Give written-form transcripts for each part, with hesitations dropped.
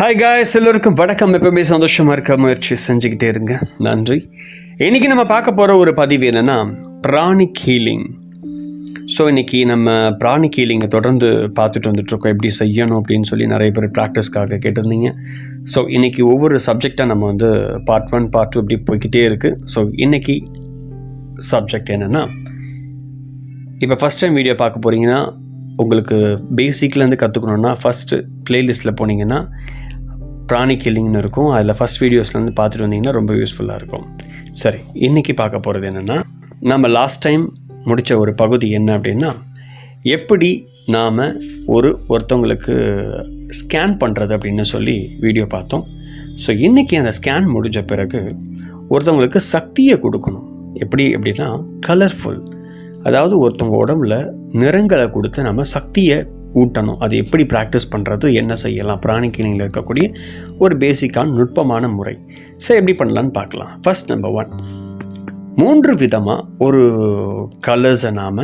Hi guys, எல்லோருக்கும் வணக்கம். எப்பவுமே சந்தோஷமாக இருக்க முயற்சி செஞ்சுக்கிட்டே இருங்க. நன்றி. இன்றைக்கி நம்ம பார்க்க போகிற ஒரு பதிவு என்னென்னா பிராணிக் ஹீலிங். ஸோ இன்றைக்கி நம்ம பிராணிக் ஹீலிங்கை தொடர்ந்து பார்த்துட்டு வந்துட்டுருக்கோம். எப்படி செய்யணும் அப்படின்னு சொல்லி நிறைய பேர் ப்ராக்டிஸ்க்காக கேட்டிருந்தீங்க. ஸோ இன்றைக்கி ஒவ்வொரு சப்ஜெக்டாக நம்ம வந்து பார்ட் 1 பார்ட் 2 இப்படி போய்கிட்டே இருக்குது. ஸோ இன்றைக்கி சப்ஜெக்ட் என்னென்னா, இப்போ ஃபஸ்ட் டைம் வீடியோ பார்க்க போகிறீங்கன்னா உங்களுக்கு பேசிக்லேருந்து கற்றுக்கணுன்னா ஃபஸ்ட்டு ப்ளேலிஸ்ட்டில் போனீங்கன்னா பிராணிக் ஹீலிங்னு இருக்கும். அதில் ஃபஸ்ட் வீடியோஸ்லேருந்து பார்த்துட்டு வந்தீங்கன்னா ரொம்ப யூஸ்ஃபுல்லாக இருக்கும். சரி, இன்றைக்கி பார்க்க போகிறது என்னென்னா, நம்ம லாஸ்ட் டைம் முடித்த ஒரு பகுதி என்ன அப்படின்னா, எப்படி நாம் ஒருத்தவங்களுக்கு ஸ்கேன் பண்ணுறது அப்படின்னு சொல்லி வீடியோ பார்த்தோம். ஸோ இன்றைக்கி அந்த ஸ்கேன் முடிஞ்ச பிறகு ஒருத்தவங்களுக்கு சக்தியை கொடுக்கணும். எப்படி அப்படின்னா கலர்ஃபுல், அதாவது ஒருத்தவங்க உடம்புல நிறங்களை கொடுத்து நம்ம சக்தியை ஊட்டணும். அது எப்படி ப்ராக்டிஸ் பண்ணுறது, என்ன செய்யலாம், பிராணிக் ஹீலிங்கில் இருக்கக்கூடிய ஒரு பேசிக்கான நுட்பமான முறை. சரி, எப்படி பண்ணலான்னு பார்க்கலாம். ஃபர்ஸ்ட் நம்பர் 1, 3 விதமாக ஒரு கலர்ஸை நாம்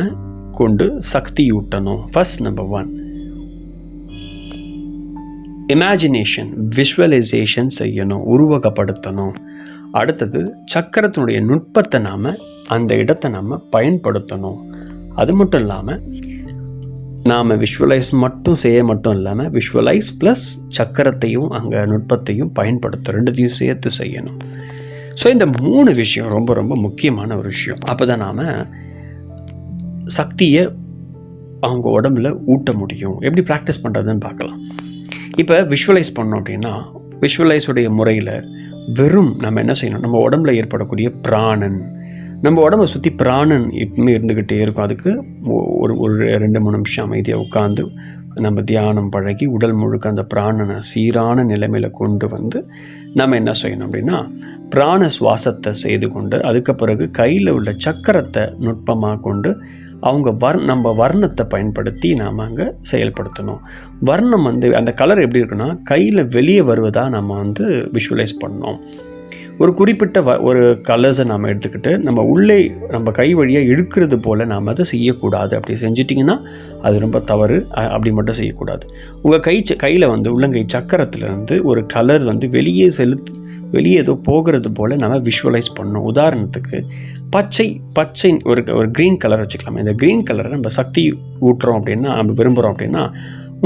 கொண்டு சக்தி ஊட்டணும். ஃபர்ஸ்ட் நம்பர் 1, இமேஜினேஷன், விஷுவலைசேஷன் செய்யணும், உருவகப்படுத்தணும். அடுத்தது சக்கரத்தினுடைய நுட்பத்தை நாம் அந்த இடத்தை நம்ம பயன்படுத்தணும். அது மட்டும் இல்லாமல் நாம் விஷுவலைஸ் மட்டும் செய்ய மட்டும் இல்லாமல் விஷுவலைஸ் ப்ளஸ் சக்கரத்தையும் அங்கே நுட்பத்தையும் பயன்படுத்த, ரெண்டுத்தையும் சேர்த்து செய்யணும். ஸோ இந்த 3 விஷயம் ரொம்ப ரொம்ப முக்கியமான ஒரு விஷயம். அப்போ தான் நாம் சக்தியை அவங்க உடம்புல ஊட்ட முடியும். எப்படி ப்ராக்டிஸ் பண்ணுறதுன்னு பார்க்கலாம். இப்போ விஷுவலைஸ் பண்ணோம் அப்படின்னா, விஷுவலைஸுடைய முறையில் வெறும் நம்ம என்ன செய்யணும், நம்ம உடம்புல ஏற்படக்கூடிய பிராணன், நம்ம உடம்பை சுற்றி பிராணன் எப்பவுமே இருந்துக்கிட்டே இருக்கும். அதுக்கு ஒரு 2-3 நிமிஷம் அமைதியாக உட்காந்து நம்ம தியானம் பழகி உடல் முழுக்க அந்த பிராணனை சீரான நிலைமையில் கொண்டு வந்து நம்ம என்ன செய்யணும் அப்படின்னா, பிராண சுவாசத்தை செய்து கொண்டு அதுக்கு பிறகு கையில் உள்ள சக்கரத்தை நுட்பமாக கொண்டு அவங்க நம்ம வர்ணத்தை பயன்படுத்தி நாம் அங்கே செயல்படுத்தணும். வர்ணம் வந்து அந்த கலர் எப்படி இருக்குன்னா கையில் வெளியே வருவதாக நம்ம வந்து விஷுவலைஸ் பண்ணோம். ஒரு குறிப்பிட்ட ஒரு கலர்ஸை நாம் எடுத்துக்கிட்டு நம்ம உள்ளே நம்ம கை வழியாக இழுக்கிறது போல் நாம் அதை செய்யக்கூடாது. அப்படி செஞ்சிட்டிங்கன்னா அது ரொம்ப தவறு. அப்படி மட்டும் செய்யக்கூடாது. உங்கள் கையில் வந்து உள்ளங்கை சக்கரத்துலேருந்து ஒரு கலர் வந்து வெளியே ஏதோ போகிறது போல் நம்ம விஷுவலைஸ் பண்ணணும். உதாரணத்துக்கு பச்சை ஒரு க்ரீன் கலர் வச்சுக்கலாம். இந்த க்ரீன் கலரை நம்ம சக்தி ஊட்டுறோம் அப்படின்னா, நம்ம விரும்புகிறோம் அப்படின்னா,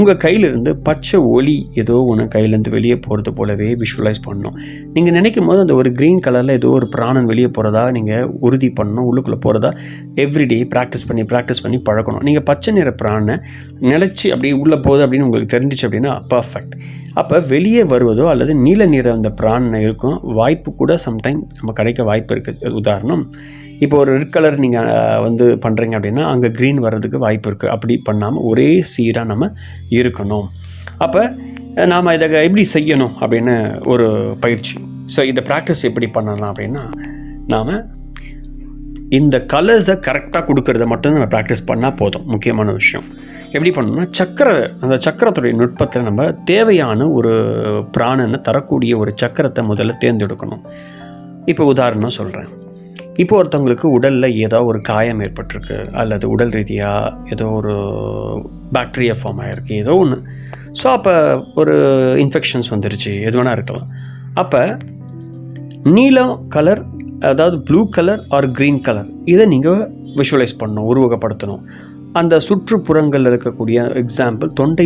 உங்கள் கையிலேருந்து பச்சை ஒளி ஏதோ ஒன்று கையிலேருந்து வெளியே போகிறது போலவே விஷுவலைஸ் பண்ணணும். நீங்கள் நினைக்கும் போது அந்த ஒரு க்ரீன் கலரில் ஏதோ ஒரு பிராணன் வெளியே போகிறதா நீங்கள் உறுதி பண்ணணும். உள்ளுக்குள்ளே போகிறதா எவ்ரிடே ப்ராக்டிஸ் பண்ணி பழக்கணும். நீங்கள் பச்சை நிற பிராணனை நிலச்சி அப்படியே உள்ளே போகுது அப்படின்னு உங்களுக்கு தெரிஞ்சிச்சு அப்படின்னா பர்ஃபெக்ட். அப்போ வெளியே வருவதோ அல்லது நீல நிற அந்த பிராணனை இருக்கும் வாய்ப்பு கூட சம்டைம் நம்ம கிடைக்க வாய்ப்பு இருக்குது. உதாரணம், இப்போ ஒரு ரெட் கலர் நீங்கள் வந்து பண்ணுறீங்க அப்படின்னா அங்கே க்ரீன் வர்றதுக்கு வாய்ப்பு இருக்குது. அப்படி பண்ணாமல் ஒரே சீராக நம்ம இருக்கணும். அப்போ நாம் இதை எப்படி செய்யணும் அப்படின்னு ஒரு பயிற்சி. ஸோ இந்த ப்ராக்டிஸ் எப்படி பண்ணலாம் அப்படின்னா, நாம் இந்த கலர்ஸை கரெக்டாக கொடுக்கறத மட்டும் நம்ம ப்ராக்டிஸ் பண்ணால் போதும். முக்கியமான விஷயம் எப்படி பண்ணணும்னா, அந்த சக்கரத்துடைய நுட்பத்தில் நம்ம தேவையான ஒரு பிராணனை தரக்கூடிய ஒரு சக்கரத்தை முதல்ல தேர்ந்தெடுக்கணும். இப்போ உதாரணம் சொல்கிறேன். இப்போ ஒருத்தவங்களுக்கு உடலில் ஏதோ ஒரு காயம் ஏற்பட்டிருக்கு, அல்லது உடல் ரீதியாக ஏதோ ஒரு பாக்டீரியா ஃபார்ம் ஆகிருக்கு, ஏதோ ஒன்று. ஸோ அப்போ ஒரு இன்ஃபெக்ஷன்ஸ் வந்துருச்சு, எது வேணால் இருக்கலாம். அப்போ நீலம் கலர், அதாவது blue colour or green colour, இதை நீங்கள் விஷுவலைஸ் பண்ணணும், உருவகப்படுத்தணும். அந்த சுற்றுப்புறங்களில் இருக்கக்கூடிய எக்ஸாம்பிள் தொண்டை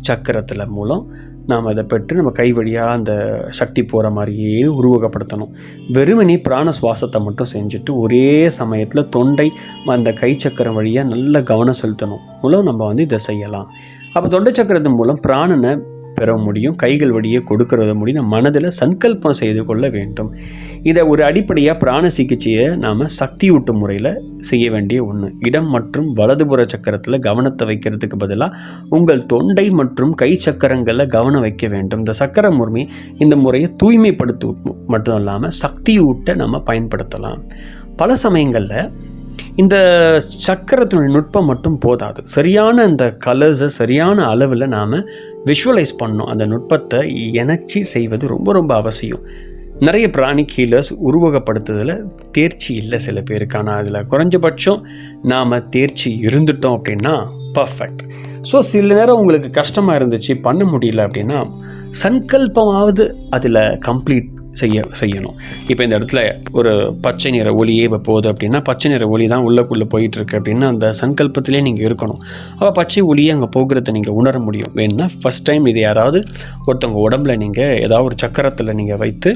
சக்கரத்தில் மூலம் நாம் அதை பெற்று நம்ம கை வழியாக அந்த சக்தி போகிற மாதிரியே உருவகப்படுத்தணும். வெறுமனே பிராண சுவாசத்தை மட்டும் செஞ்சுட்டு ஒரே சமயத்தில் தொண்டை அந்த கை சக்கரம் வழியாக நல்ல கவனம் செலுத்தணும் மூலம் நம்ம வந்து இதை செய்யலாம். அப்போ தொண்டை சக்கரத்தின் மூலம் பிராணனை பெற முடியும், கைகள் வழியே கொடுக்கறது முடியும். நம்ம மனதில் சங்கல்பம் செய்து கொள்ள வேண்டும். இதை ஒரு அடிப்படையாக பிராண சிகிச்சையை நாம் சக்தியூட்டும் முறையில் செய்ய வேண்டிய ஒன்று. இடம் மற்றும் வலதுபுற சக்கரத்தில் கவனத்தை வைக்கிறதுக்கு பதிலாக உங்கள் தொண்டை மற்றும் கை சக்கரங்களில் கவனம் வைக்க வேண்டும். இந்த சக்கர இந்த முறையை தூய்மைப்படுத்த மட்டும் இல்லாமல் சக்தியூட்ட நம்ம பயன்படுத்தலாம். பல சமயங்களில் இந்த சக்கரத்தினுடைய நுட்பம் மட்டும் போதாது. சரியான அந்த கலர்ஸை சரியான அளவில் நாம் விஷுவலைஸ் பண்ணணும். அந்த நுட்பத்தை இணைச்சி செய்வது ரொம்ப ரொம்ப அவசியம். நிறைய பிராணிக் ஹீலர்ஸ் உருவகப்படுத்துதலில் தேர்ச்சி இல்லை சில பேருக்கு. ஆனால் அதில் குறைஞ்சபட்சம் நாம் தேர்ச்சி இருந்துட்டோம் அப்படின்னா பர்ஃபெக்ட். ஸோ சில நேரம் உங்களுக்கு கஷ்டமாக இருந்துச்சு, பண்ண முடியல அப்படின்னா சங்கல்பமாவது அதில் கம்ப்ளீட் செய்யணும். இப்போ இந்த இடத்துல ஒரு பச்சை நிற ஒளியே இப்போ போகுது அப்படின்னா பச்சை நிற ஒளி தான் உள்ளுக்குள்ளே போயிட்டுருக்கு அப்படின்னா அந்த சங்கல்பத்திலே நீங்கள் இருக்கணும். அப்போ பச்சை ஒளியே அங்கே போகிறத நீங்கள் உணர முடியும். வேணுன்னா ஃபஸ்ட் டைம் இது யாராவது ஒருத்தவங்க உடம்புல நீங்கள் ஏதாவது ஒரு சக்கரத்தில் நீங்கள் வைத்து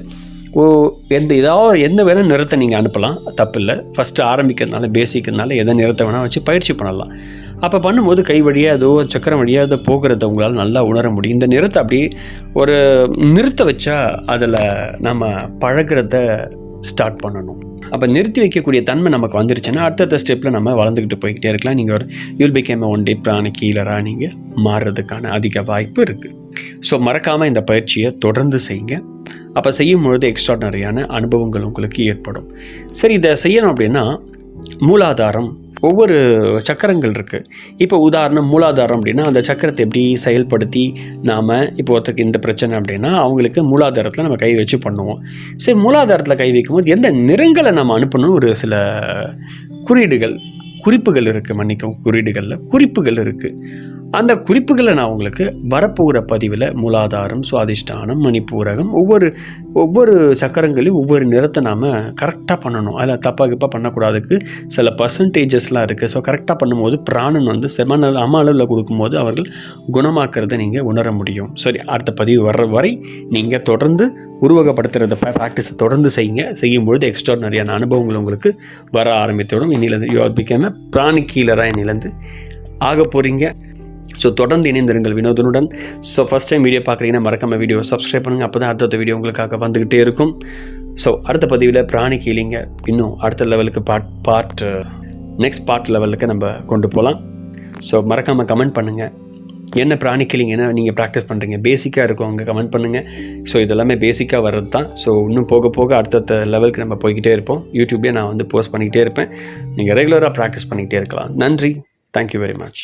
எந்த வேணால் நிறத்தை நீங்கள் அனுப்பலாம், தப்பு இல்லை. ஃபஸ்ட்டு ஆரம்பிக்கிறதுனால பேசிக்கிறதுனால எதை நிறத்தை வேணால் வச்சு பயிற்சி பண்ணலாம். அப்போ பண்ணும்போது கை வழியாக அதோ சக்கரம் வழியாக அதை போகிறத உங்களால் நல்லா உணர முடியும். இந்த நிறத்தை அப்படியே ஒரு நிறுத்த வச்சா அதில் நம்ம பழகிறத ஸ்டார்ட் பண்ணணும். அப்போ நிறுத்தி வைக்கக்கூடிய தன்மை நமக்கு வந்துருச்சுன்னா அடுத்தடுத்த ஸ்டெப்பில் நம்ம வளர்ந்துக்கிட்டு போய்கிட்டே இருக்கலாம். நீங்கள் ஒரு you'll become one day pranic ஹீலராக நீங்கள் மாறுறதுக்கான அதிக வாய்ப்பு இருக்குது. ஸோ மறக்காமல் இந்த பயிற்சியை தொடர்ந்து செய்யுங்க. அப்போ செய்யும் பொழுது எக்ஸ்ட்ராடனரியான அனுபவங்கள் உங்களுக்கு ஏற்படும். சரி, இதை செய்யணும் அப்படின்னா மூலாதாரம், ஒவ்வொரு சக்கரங்கள் இருக்குது. இப்போ உதாரணம் மூலாதாரம் அப்படின்னா அந்த சக்கரத்தை எப்படி செயல்படுத்தி நாம் இப்போ ஒருத்தருக்கு இந்த பிரச்சனை அப்படின்னா அவங்களுக்கு மூலாதாரத்தில் நம்ம கை வச்சு பண்ணுவோம். சரி, மூலாதாரத்தில் கை வைக்கும்போது எந்த நிறங்களை நம்ம அனுப்பணும் ஒரு சில குறிப்புகள் இருக்குது. குறிப்புகள் இருக்குது. அந்த குறிப்புகளை நான் உங்களுக்கு வரப்போகிற பதிவில் மூலாதாரம், சுவாதிஷ்டானம், மணிப்பூரகம் ஒவ்வொரு சக்கரங்களையும் ஒவ்வொரு நிறத்தை நாம் கரெக்டாக பண்ணணும். அதில் தப்பாக பண்ணக்கூடாதுக்கு சில பர்சன்டேஜஸ்லாம் இருக்குது. ஸோ கரெக்டாக பண்ணும்போது பிராணன் வந்து சம அளவில் கொடுக்கும்போது அவர்கள் குணமாக்குறதை நீங்கள் உணர முடியும். சரி, அடுத்த பதிவு வர்ற வரை நீங்கள் தொடர்ந்து உருவகப்படுத்துகிறத ப்ராக்டிஸை தொடர்ந்து செய்யும்பொழுது எக்ஸ்ட்ராடனரியான அனுபவங்கள் உங்களுக்கு வர ஆரம்பித்தோடும். இன்னிலேருந்து you are become a pranic ஹீலராக இன்னிலேருந்து ஆக போகிறீங்க. ஸோ தொடர்ந்து இணைந்திருங்கள் வினோதனுடன். ஸோ ஃபஸ்ட் டைம் வீடியோ பார்க்குறீங்கன்னா மறக்காம வீடியோ சப்ஸ்கிரைப் பண்ணுங்கள். அப்போ தான் அடுத்த வீடியோ உங்களுக்காக வந்துக்கிட்டே இருக்கும். ஸோ அடுத்த பதிவில் பிராணிக் ஹீலிங்க இன்னும் அடுத்த லெவலுக்கு நெக்ஸ்ட் பார்ட் லெவலுக்கு நம்ம கொண்டு போகலாம். ஸோ மறக்காமல் கமெண்ட் பண்ணுங்கள். என்ன பிராணிக் ஹீலிங் என்ன நீங்கள் ப்ராக்டிஸ் பண்ணுறீங்க, பேசிக்காக இருக்கவங்க கமெண்ட் பண்ணுங்கள். ஸோ இதெல்லாமே பேசிக்காக வர்றது தான். ஸோ இன்னும் போக போக அடுத்த லெவலுக்கு நம்ம போய்கிட்டே இருப்போம். யூடியூப்லேயே நான் வந்து போஸ்ட் பண்ணிக்கிட்டே இருப்பேன். நீங்கள் ரெகுலராக ப்ராக்டிஸ் பண்ணிக்கிட்டே இருக்கலாம். நன்றி. Thank you very much.